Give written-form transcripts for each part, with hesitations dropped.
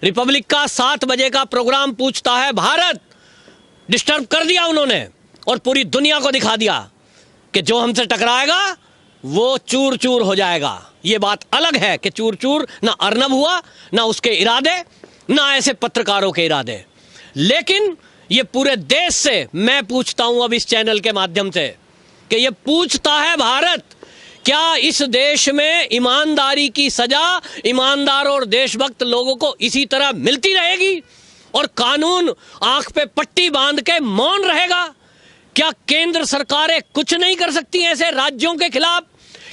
Republic का 7 बजे का प्रोग्राम पूछता है भारत। डिस्टर्ब कर दिया उन्होंने और पूरी दुनिया को दिखा दिया कि जो हमसे टकराएगा वो चूर चूर हो जाएगा। ये बात अलग है कि चूर चूर ना अर्नब हुआ, ना उसके इरादे, ना ऐसे पत्रकारों के इरादे। लेकिन ये पूरे देश से मैं पूछता हूं अब इस चैनल के माध्यम से कि ये पूछता है भारत, क्या इस देश में ईमानदारी की सजा ईमानदार और देशभक्त लोगों को इसी तरह मिलती रहेगी और कानून आंख पे पट्टी बांध के मौन रहेगा? क्या केंद्र सरकारें कुछ नहीं कर सकती ऐसे राज्यों के खिलाफ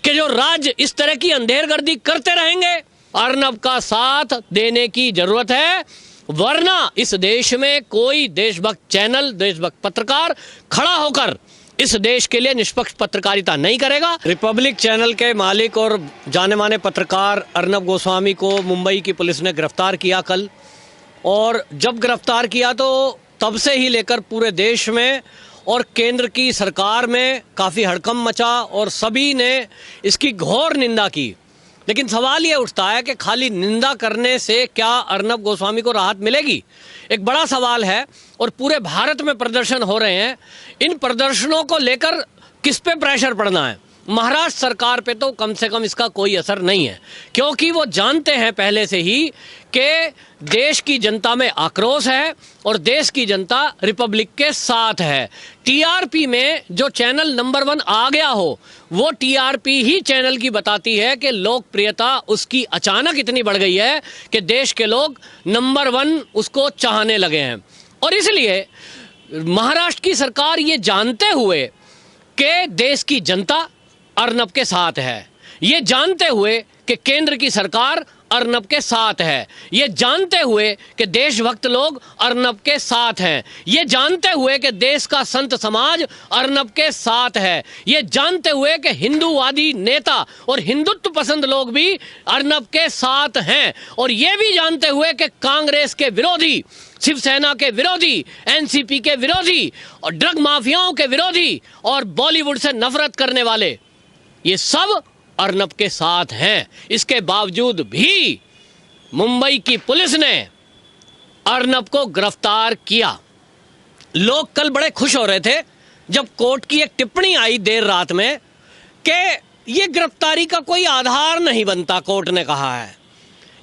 कि जो राज्य इस तरह की अंधेरगर्दी करते रहेंगे? अर्नब का साथ देने की जरूरत है, वरना इस देश में कोई देशभक्त चैनल, देशभक्त पत्रकार खड़ा होकर इस देश के लिए निष्पक्ष पत्रकारिता नहीं करेगा। रिपब्लिक चैनल के मालिक और जाने माने पत्रकार अर्नब गोस्वामी को मुंबई की पुलिस ने गिरफ्तार किया कल, और जब गिरफ्तार किया तो तब से ही लेकर पूरे देश में और केंद्र की सरकार में काफ़ी हड़कंप मचा और सभी ने इसकी घोर निंदा की। लेकिन सवाल ये उठता है कि खाली निंदा करने से क्या अर्नब गोस्वामी को राहत मिलेगी? एक बड़ा सवाल है और पूरे भारत में प्रदर्शन हो रहे हैं। इन प्रदर्शनों को लेकर किस पे प्रेशर पड़ना है? महाराष्ट्र सरकार पे तो कम से कम इसका कोई असर नहीं है, क्योंकि वो जानते हैं पहले से ही कि देश की जनता में आक्रोश है और देश की जनता रिपब्लिक के साथ है। टीआरपी में जो चैनल नंबर 1 आ गया हो, वो टीआरपी ही चैनल की बताती है कि लोकप्रियता उसकी अचानक इतनी बढ़ गई है कि देश के लोग नंबर 1 उसको चाहने लगे हैं। और इसलिए महाराष्ट्र की सरकार ये जानते हुए कि देश की जनता अर्नब के साथ है, ये जानते हुए कि केंद्र की सरकार अर्नब के साथ है, ये जानते हुए कि देशभक्त लोग अर्नब के साथ हैं, ये जानते हुए कि देश का संत समाज अर्नब के साथ है, ये जानते हुए कि हिंदूवादी नेता और हिंदुत्व पसंद लोग भी अर्नब के साथ हैं, और ये भी जानते हुए कि कांग्रेस के विरोधी, शिवसेना के विरोधी, एनसीपी के विरोधी और ड्रग माफियाओं के विरोधी और बॉलीवुड से नफरत करने वाले, ये सब अर्नब के साथ हैं। इसके बावजूद भी मुंबई की पुलिस ने अर्नब को गिरफ्तार किया। लोग कल बड़े खुश हो रहे थे जब कोर्ट की एक टिप्पणी आई देर रात में कि ये गिरफ्तारी का कोई आधार नहीं बनता। कोर्ट ने कहा है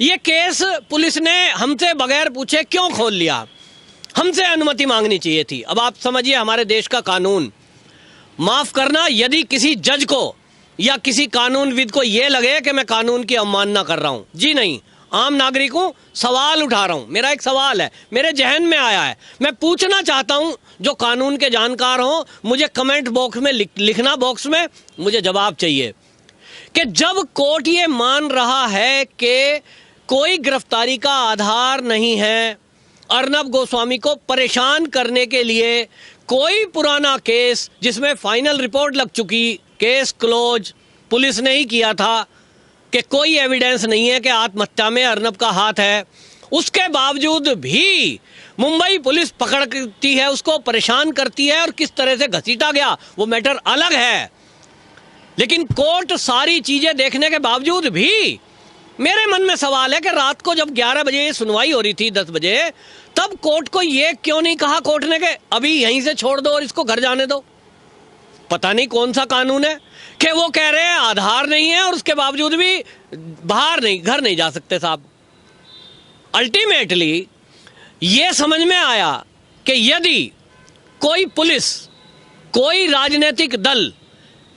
ये केस पुलिस ने हमसे बगैर पूछे क्यों खोल लिया, हमसे अनुमति मांगनी चाहिए थी। अब आप समझिए हमारे देश का कानून, माफ करना यदि किसी जज को या किसी कानूनविद को यह लगे कि मैं कानून की अवमानना कर रहा हूं, जी नहीं, आम नागरिक हूं, सवाल उठा रहा हूं। मेरा एक सवाल है, मेरे जहन में आया है, मैं पूछना चाहता हूं। जो कानून के जानकार हो मुझे कमेंट बॉक्स में लिखना, बॉक्स में मुझे जवाब चाहिए कि जब कोर्ट ये मान रहा है कि कोई गिरफ्तारी का आधार नहीं है, अर्नब गोस्वामी को परेशान करने के लिए कोई पुराना केस जिसमें फाइनल रिपोर्ट लग चुकी, केस क्लोज पुलिस ने ही किया था, कि कोई एविडेंस नहीं है कि आत्महत्या में अर्नब का हाथ है, उसके बावजूद भी मुंबई पुलिस पकड़ती है, उसको परेशान करती है और किस तरह से घसीटा गया वो मैटर अलग है। लेकिन कोर्ट सारी चीजें देखने के बावजूद भी मेरे मन में सवाल है कि रात को जब 11 बजे सुनवाई हो रही थी, 10 बजे, तब कोर्ट को ये क्यों नहीं कहा कोर्ट ने कि अभी यहीं से छोड़ दो और इसको घर जाने दो? पता नहीं कौन सा कानून है कि वो कह रहे हैं आधार नहीं है और उसके बावजूद भी बाहर नहीं, घर नहीं जा सकते साहब। अल्टीमेटली ये समझ में आया कि यदि कोई पुलिस, कोई राजनीतिक दल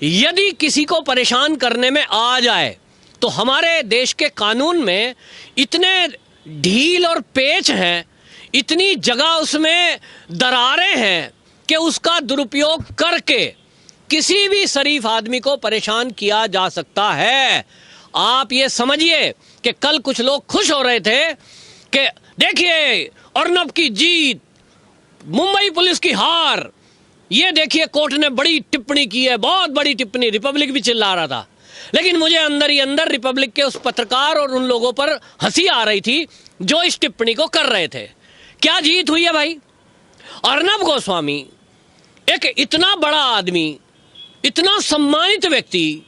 यदि किसी को परेशान करने में आ जाए तो हमारे देश के कानून में इतने ढील और पेच हैं, इतनी जगह उसमें दरारें हैं कि उसका दुरुपयोग करके किसी भी शरीफ आदमी को परेशान किया जा सकता है। आप ये समझिए कि कल कुछ लोग खुश हो रहे थे कि देखिए अर्नब की जीत, मुंबई पुलिस की हार, ये देखिए कोर्ट ने बड़ी टिप्पणी की है, बहुत बड़ी टिप्पणी, रिपब्लिक भी चिल्ला रहा था। लेकिन मुझे अंदर ही अंदर रिपब्लिक के उस पत्रकार और उन लोगों पर हंसी आ रही थी जो इस टिप्पणी को कर रहे थे। क्या जीत हुई है भाई? अर्नब गोस्वामी एक इतना बड़ा आदमी, इतना सम्मानित व्यक्ति,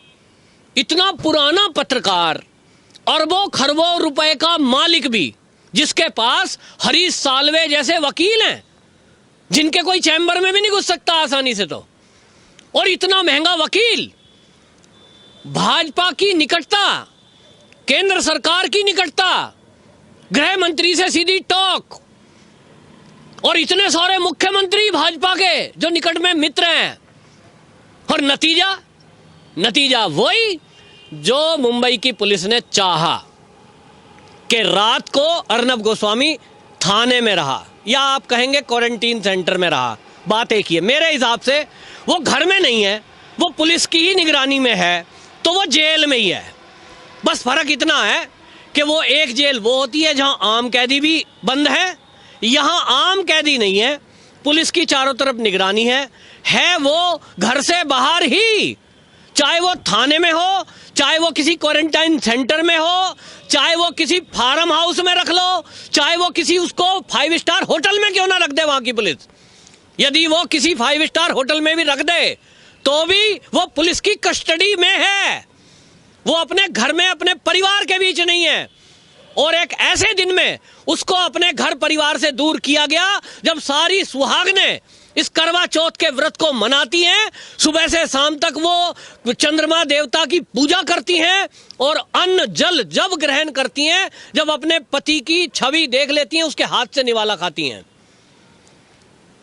इतना पुराना पत्रकार, अरबों खरबों रुपए का मालिक भी जिसके पास हरीश साल्वे जैसे वकील हैं, जिनके कोई चैम्बर में भी नहीं घुस सकता आसानी से, तो और इतना महंगा वकील, भाजपा की निकटता, केंद्र सरकार की निकटता, गृह मंत्री से सीधी टॉक, और इतने सारे मुख्यमंत्री भाजपा के जो निकट में मित्र हैं, और नतीजा वही जो मुंबई की पुलिस ने चाहा कि रात को अर्नब गोस्वामी थाने में रहा, या आप कहेंगे क्वारंटीन सेंटर में रहा। बात एक ही है, मेरे हिसाब से वो घर में नहीं है, वो पुलिस की ही निगरानी में है, तो वो जेल में ही है। बस फर्क इतना है कि वो एक जेल वो होती है जहां आम कैदी भी बंद है, यहां आम कैदी नहीं है, पुलिस की चारों तरफ निगरानी है वो घर से बाहर ही, चाहे वो थाने में हो, चाहे वो किसी क्वारंटाइन सेंटर में हो, चाहे वो किसी फार्म हाउस में रख लो, चाहे वो किसी उसको 5 स्टार होटल में क्यों ना रख दे वहां की पुलिस। यदि वो किसी 5 स्टार होटल में भी रख दे तो भी वो पुलिस की कस्टडी में है, वो अपने घर में अपने परिवार के बीच नहीं है। और एक ऐसे दिन में उसको अपने घर परिवार से दूर किया गया जब सारी सुहागनें इस करवा चौथ के व्रत को मनाती हैं, सुबह से शाम तक वो चंद्रमा देवता की पूजा करती हैं और अन्न जल जब ग्रहण करती हैं जब अपने पति की छवि देख लेती हैं, उसके हाथ से निवाला खाती हैं।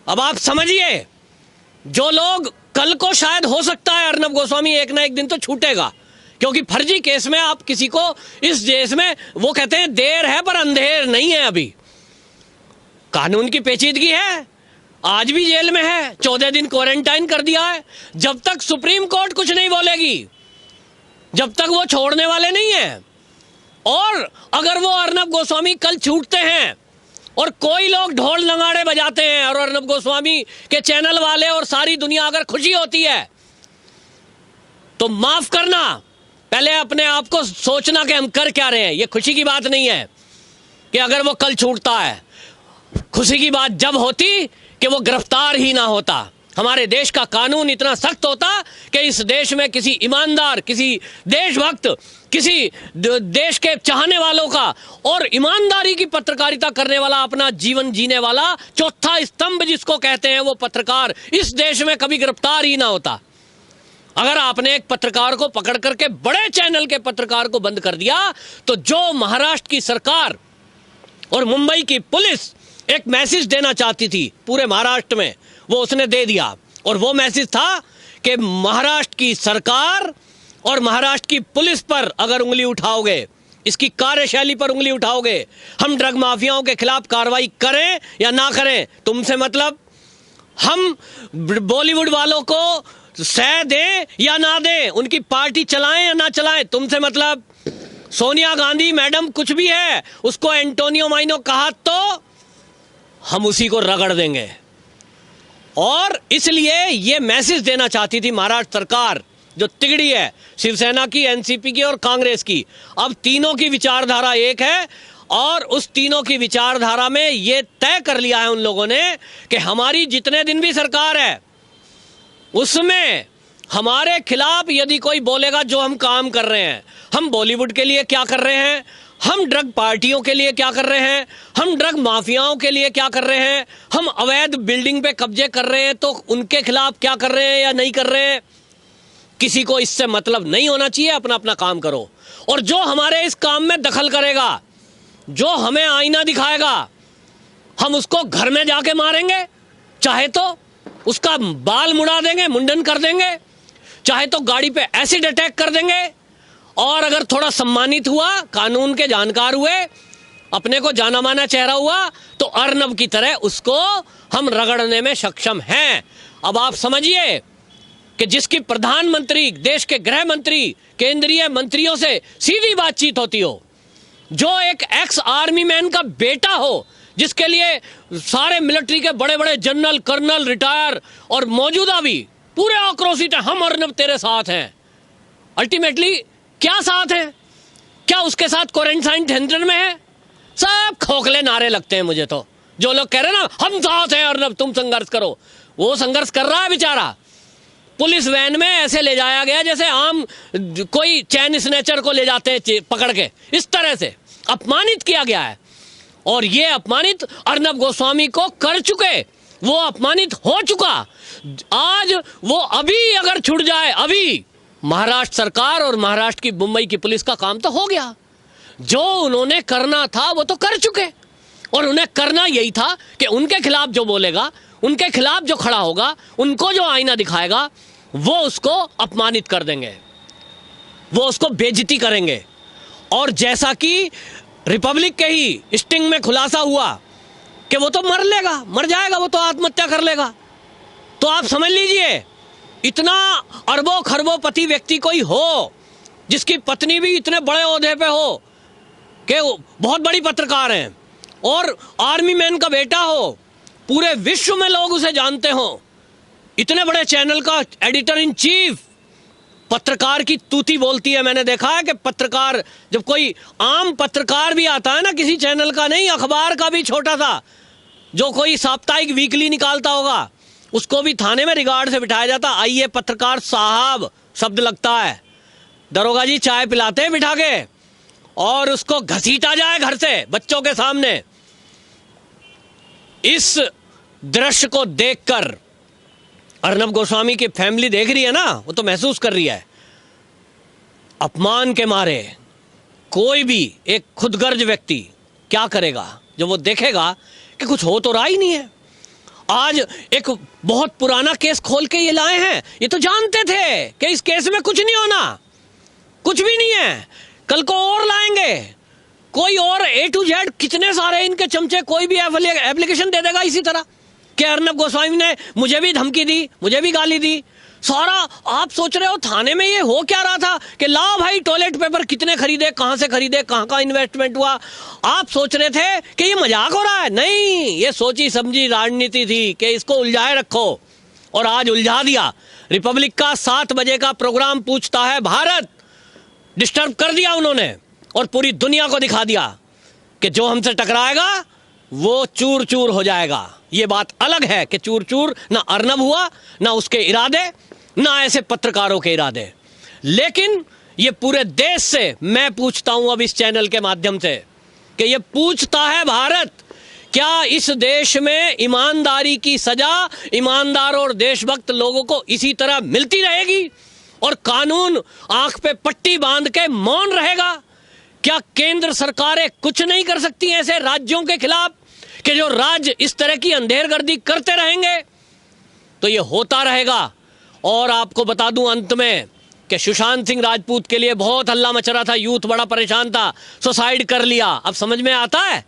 अब आप समझिए, जो लोग कल को शायद हो सकता है अर्नब गोस्वामी एक ना एक दिन तो छूटेगा, क्योंकि फर्जी केस में आप किसी को इस देश में, वो कहते हैं देर है पर अंधेर नहीं है, अभी कानून की पेचीदगी है, आज भी जेल में है, 14 दिन क्वारंटाइन कर दिया है। जब तक सुप्रीम कोर्ट कुछ नहीं बोलेगी, जब तक वो छोड़ने वाले नहीं है। और अगर वो अर्नब गोस्वामी कल छूटते हैं और कोई लोग ढोल नगाड़े बजाते हैं और अर्नब गोस्वामी के चैनल वाले और सारी दुनिया अगर खुशी होती है, तो माफ करना, पहले अपने आप को सोचना कि हम कर क्या रहे हैं। ये खुशी की बात नहीं है कि अगर वो कल छूटता है, खुशी की बात जब होती कि वो गिरफ्तार ही ना होता, हमारे देश का कानून इतना सख्त होता कि इस देश में किसी ईमानदार, किसी देशभक्त, किसी देश के चाहने वालों का और ईमानदारी की पत्रकारिता करने वाला, अपना जीवन जीने वाला चौथा स्तंभ जिसको कहते हैं वो पत्रकार, इस देश में कभी गिरफ्तार ही ना होता। अगर आपने एक पत्रकार को पकड़ करके, बड़े चैनल के पत्रकार को बंद कर दिया, तो जो महाराष्ट्र की सरकार और मुंबई की पुलिस एक मैसेज देना चाहती थी पूरे महाराष्ट्र में, वो उसने दे दिया। और वो मैसेज था कि महाराष्ट्र की सरकार और महाराष्ट्र की पुलिस पर अगर उंगली उठाओगे, इसकी कार्यशैली पर उंगली उठाओगे, हम ड्रग माफियाओं के खिलाफ कार्रवाई करें या ना करें तुमसे मतलब, हम बॉलीवुड वालों को सह दें या ना दें, उनकी पार्टी चलाएं या ना चलाएं तुमसे मतलब, सोनिया गांधी मैडम कुछ भी है, उसको एंटोनियो माइनो कहा तो हम उसी को रगड़ देंगे। और इसलिए ये मैसेज देना चाहती थी महाराष्ट्र सरकार, जो तिगड़ी है शिवसेना की, एनसीपी की और कांग्रेस की। अब तीनों की विचारधारा एक है और उस तीनों की विचारधारा में ये तय कर लिया है उन लोगों ने कि हमारी जितने दिन भी सरकार है उसमें हमारे खिलाफ यदि कोई बोलेगा जो हम काम कर रहे हैं, हम बॉलीवुड के लिए क्या कर रहे हैं, हम ड्रग पार्टियों के लिए क्या कर रहे हैं, हम ड्रग माफियाओं के लिए क्या कर रहे हैं, हम अवैध बिल्डिंग पे कब्जे कर रहे हैं तो उनके खिलाफ क्या कर रहे हैं या नहीं कर रहे हैं, किसी को इससे मतलब नहीं होना चाहिए। अपना अपना काम करो। और जो हमारे इस काम में दखल करेगा, जो हमें आईना दिखाएगा, हम उसको घर में जाके मारेंगे, चाहे तो उसका बाल मुड़ा देंगे, मुंडन कर देंगे, चाहे तो गाड़ी पे एसिड अटैक कर देंगे, और अगर थोड़ा सम्मानित हुआ, कानून के जानकार हुए, अपने को जाना माना चेहरा हुआ, तो अर्नब की तरह उसको हम रगड़ने में सक्षम हैं। अब आप समझिए कि जिसकी प्रधानमंत्री, देश के गृह मंत्री, केंद्रीय मंत्रियों से सीधी बातचीत होती हो, जो एक एक्स आर्मी मैन का बेटा हो, जिसके लिए सारे मिलिट्री के बड़े बड़े जनरल, कर्नल, रिटायर और मौजूदा भी पूरे आक्रोशित हैं, हम अर्नब तेरे साथ हैं। अल्टीमेटली क्या साथ है? क्या उसके साथ क्वारंटाइन सेंटर में है? सब खोखले नारे लगते हैं मुझे तो। जो लोग कह रहे हैं ना हम साथ हैं अर्नब, तुम संघर्ष करो, वो संघर्ष कर रहा है बेचारा। पुलिस वैन में ऐसे ले जाया गया जैसे आम कोई चैन स्नैचर को ले जाते हैं पकड़ के, इस तरह से अपमानित किया गया है। और ये अपमानित अर्नब गोस्वामी को कर चुके, वो अपमानित हो चुका। आज वो अभी अगर छूट जाए, अभी महाराष्ट्र सरकार और महाराष्ट्र की मुंबई की पुलिस का काम तो हो गया। जो उन्होंने करना था वो तो कर चुके, और उन्हें करना यही था कि उनके खिलाफ जो बोलेगा, उनके खिलाफ जो खड़ा होगा, उनको जो आईना दिखाएगा, वो उसको अपमानित कर देंगे, वो उसको बेइज्जती करेंगे। और जैसा कि रिपब्लिक के ही स्टिंग में खुलासा हुआ कि वो तो मर जाएगा, वो तो आत्महत्या कर लेगा। तो आप समझ लीजिए, इतना अरबों खरबों पति व्यक्ति कोई हो, जिसकी पत्नी भी इतने बड़े ओहदे पे हो कि बहुत बड़ी पत्रकार हैं, और आर्मी मैन का बेटा हो, पूरे विश्व में लोग उसे जानते हो, इतने बड़े चैनल का एडिटर इन चीफ, पत्रकार की तूती बोलती है। मैंने देखा है कि पत्रकार, जब कोई आम पत्रकार भी आता है ना, किसी चैनल का नहीं, अखबार का भी छोटा सा, जो कोई साप्ताहिक वीकली निकालता होगा, उसको भी थाने में रिगार्ड से बिठाया जाता, आइए पत्रकार साहब शब्द लगता है, दरोगा जी चाय पिलाते हैं बिठा के, और उसको घसीटा जाए घर से बच्चों के सामने। इस दृश्य को देखकर अर्नब गोस्वामी की फैमिली देख रही है ना, वो तो महसूस कर रही है, अपमान के मारे कोई भी एक खुदगर्ज व्यक्ति क्या करेगा, जब वो देखेगा कि कुछ हो तो रहा ही नहीं है। आज एक बहुत पुराना केस खोल के ये लाए हैं, ये तो जानते थे कि इस केस में कुछ नहीं होना, कुछ भी नहीं है, कल को और लाएंगे, कोई और A to Z कितने सारे इनके चमचे, कोई भी एप्लीकेशन दे देगा इसी तरह कि अर्नब गोस्वामी ने मुझे भी धमकी दी, मुझे भी गाली दी, सारा। आप सोच रहे हो थाने में ये हो क्या रहा था कि लाओ भाई टॉयलेट पेपर कितने खरीदे, कहां से खरीदे, कहां का इन्वेस्टमेंट हुआ। आप सोच रहे थे कि ये मजाक हो रहा है, नहीं, ये सोची समझी राजनीति थी कि इसको उलझाए रखो, और आज उलझा दिया। रिपब्लिक का 7 बजे का प्रोग्राम पूछता है भारत, डिस्टर्ब कर दिया उन्होंने, और पूरी दुनिया को दिखा दिया कि जो हमसे टकराएगा वो चूर चूर हो जाएगा। ये बात अलग है कि चूर चूर ना अर्नब हुआ, ना उसके इरादे, ना ऐसे पत्रकारों के इरादे, लेकिन ये पूरे देश से मैं पूछता हूं अब इस चैनल के माध्यम से कि ये पूछता है भारत, क्या इस देश में ईमानदारी की सजा ईमानदार और देशभक्त लोगों को इसी तरह मिलती रहेगी और कानून आंख पे पट्टी बांध के मौन रहेगा? क्या केंद्र सरकारें कुछ नहीं कर सकती ऐसे राज्यों के खिलाफ कि जो राज्य इस तरह की अंधेरगर्दी करते रहेंगे? तो ये होता रहेगा। और आपको बता दूं अंत में कि सुशांत सिंह राजपूत के लिए बहुत हल्ला मच रहा था, यूथ बड़ा परेशान था, सुसाइड कर लिया। अब समझ में आता है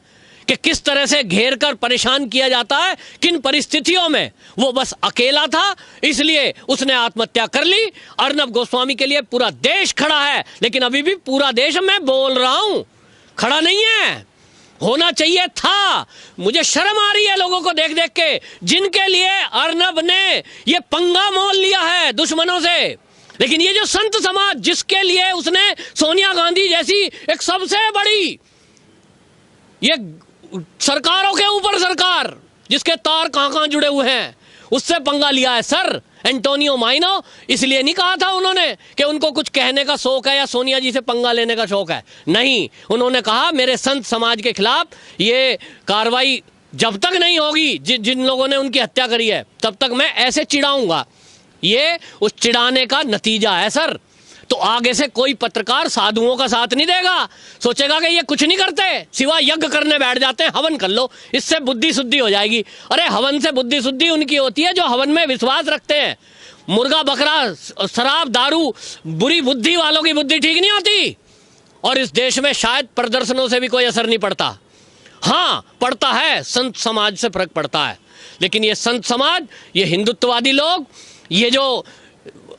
कि किस तरह से घेर कर परेशान किया जाता है, किन परिस्थितियों में। वो बस अकेला था इसलिए उसने आत्महत्या कर ली। अर्नब गोस्वामी के लिए पूरा देश खड़ा है, लेकिन अभी भी पूरा देश, मैं बोल रहा हूं, खड़ा नहीं है। होना चाहिए था। मुझे शर्म आ रही है लोगों को देख देख के, जिनके लिए अर्नब ने ये पंगा मोल लिया है दुश्मनों से। लेकिन ये जो संत समाज, जिसके लिए उसने सोनिया गांधी जैसी एक सबसे बड़ी, ये सरकारों के ऊपर सरकार, जिसके तार कहां कहां जुड़े हुए हैं, उससे पंगा लिया है। सर एंटोनियो माइनो, इसलिए नहीं कहा था उन्होंने कि उनको कुछ कहने का शौक है या सोनिया जी से पंगा लेने का शौक है, नहीं, उन्होंने कहा मेरे संत समाज के खिलाफ ये कार्रवाई जब तक नहीं होगी, जिन लोगों ने उनकी हत्या करी है, तब तक मैं ऐसे चिढ़ाऊंगा। ये उस चिढ़ाने का नतीजा है सर। तो आगे से कोई पत्रकार साधुओं का साथ नहीं देगा, सोचेगा कि ये कुछ नहीं करते, सिवाय यज्ञ करने बैठ जाते हैं, हवन कर लो, इससे बुद्धि शुद्धि हो जाएगी। अरे हवन से बुद्धि शुद्धि उनकी होती है जो हवन में विश्वास रखते हैं। मुर्गा बकरा, शराब, दारू, बुरी बुद्धि वालों की बुद्धि ठीक नहीं होती। और इस देश में शायद प्रदर्शनों से भी कोई असर नहीं पड़ता। हाँ पड़ता है, संत समाज से फर्क पड़ता है। लेकिन ये संत समाज, ये हिंदुत्ववादी लोग, ये जो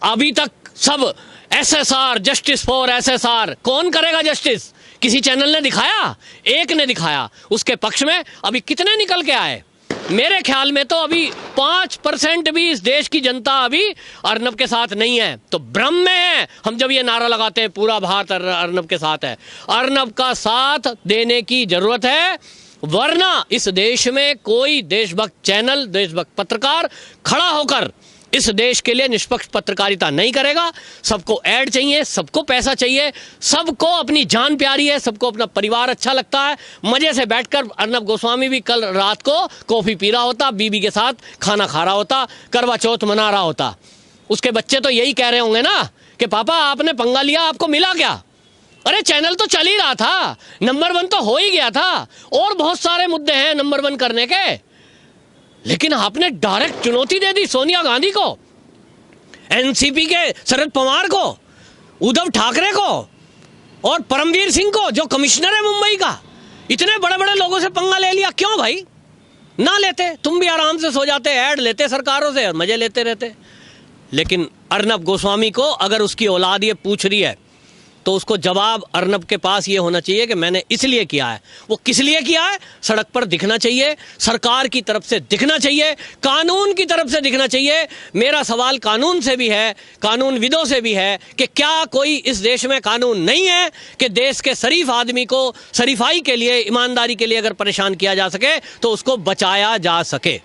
अभी तक सब SSR, जस्टिस फॉर SSR, कौन करेगा जस्टिस? किसी चैनल ने दिखाया? एक ने दिखाया। उसके पक्ष में अभी कितने निकल के आए? मेरे ख्याल में तो अभी 5% भी इस देश की जनता अभी अर्नब के साथ नहीं है। तो भ्रम में है हम जब ये नारा लगाते हैं पूरा भारत अर्नब के साथ है। अर्नब का साथ देने की जरूरत है, वरना इस देश में कोई देशभक्त चैनल, देशभक्त पत्रकार खड़ा होकर इस देश के लिए निष्पक्ष पत्रकारिता नहीं करेगा। सबको ऐड चाहिए, सबको पैसा चाहिए, सबको अपनी जान प्यारी है, सबको अपना परिवार अच्छा लगता है। मजे से बैठकर अर्नब गोस्वामी भी कल रात को कॉफी पी रहा होता, बीबी के साथ खाना खा रहा होता, करवा चौथ मना रहा होता। उसके बच्चे तो यही कह रहे होंगे ना कि पापा आपने पंगा लिया, आपको मिला क्या? अरे चैनल तो चल ही रहा था, नंबर 1 तो हो ही गया था, और बहुत सारे मुद्दे हैं नंबर 1 करने के, लेकिन आपने डायरेक्ट चुनौती दे दी सोनिया गांधी को, एनसीपी के शरद पवार को, उद्धव ठाकरे को और परमवीर सिंह को जो कमिश्नर है मुंबई का। इतने बड़े बड़े लोगों से पंगा ले लिया, क्यों भाई? ना लेते, तुम भी आराम से सो जाते, ऐड लेते सरकारों से और मजे लेते रहते। लेकिन अर्नब गोस्वामी को अगर उसकी औलाद ये पूछ रही है तो उसको जवाब अर्नब के पास ये होना चाहिए कि मैंने इसलिए किया है। वो किस लिए किया है? सड़क पर दिखना चाहिए, सरकार की तरफ से दिखना चाहिए, कानून की तरफ से दिखना चाहिए। मेरा सवाल कानून से भी है, कानूनविदों से भी है कि क्या कोई इस देश में कानून नहीं है कि देश के शरीफ आदमी को शरीफाई के लिए, ईमानदारी के लिए अगर परेशान किया जा सके तो उसको बचाया जा सके।